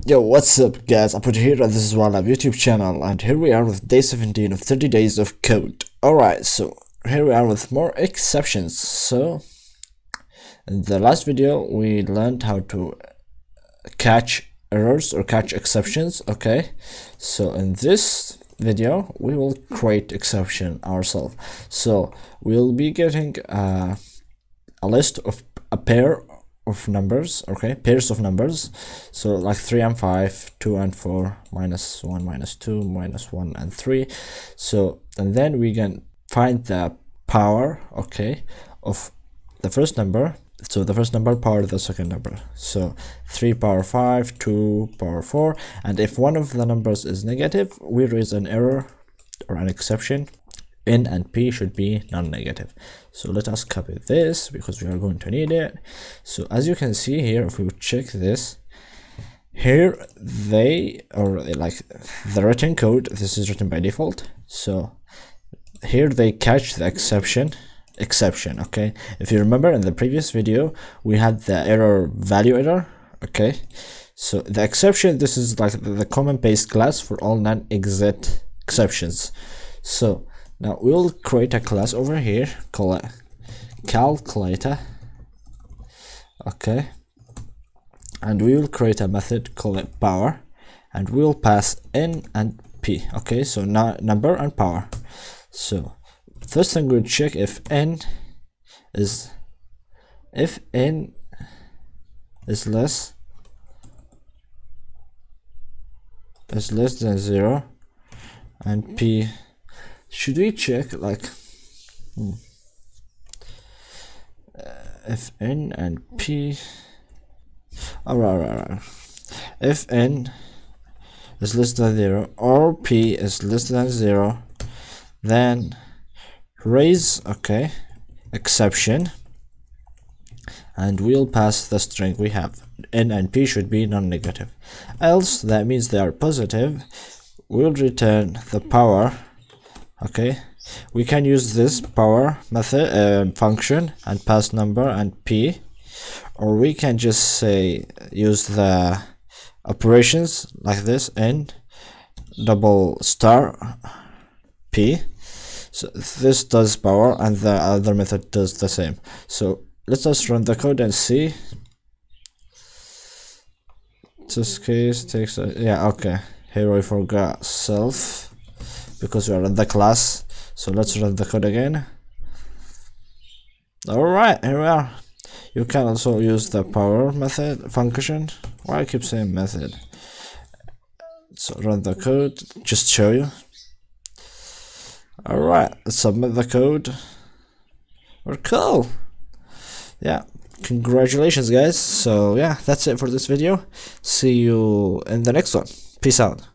Yo, what's up guys, I'm here and this is Whilelab YouTube channel, and here we are with day 17 of 30 days of code. Alright, so here we are with more exceptions. So in the last video we learned how to catch errors or catch exceptions. Okay, so in this video we will create exception ourselves. So we'll be getting a list of a pair of numbers, okay, pairs of numbers, so like 3 and 5, 2 and 4, minus 1, minus 2, minus 1 and 3. So and then we can find the power, okay, of the first number. So the first number power the second number, so 3 power 5, 2 power 4, and if one of the numbers is negative, we raise an error or an exception. N and P should be non-negative. So let us copy this because we are going to need it. So as you can see here, if we check this here, they or like the written code, this is written by default. So here they catch the exception. Okay, if you remember in the previous video we had the error value error. Okay, so the exception, this is like the common base class for all non-exit exceptions. So now we'll create a class over here, call it calculator. Okay, and we will create a method, call it power, and we'll pass n and p. Okay, so now number and power. So first thing we'll check if n is less than 0 and p. Should we check like if n and p, alright, if n is less than 0 or p is less than 0, then raise, okay, exception, and we'll pass the string we have. N and p should be non-negative, else that means they are positive. We'll return the power. Okay, we can use this power method function and pass number and p, or we can just say use the operations like this, n double star p. So this does power and the other method does the same. So let us run the code and see. This case takes yeah, okay, here we forgot self because we are in the class. So let's run the code again. Alright, here we are. You can also use the power method function. Why I keep saying method? So run the code, just show you. Alright, let's submit the code. We're cool. Yeah, congratulations guys. So yeah, that's it for this video. See you in the next one. Peace out.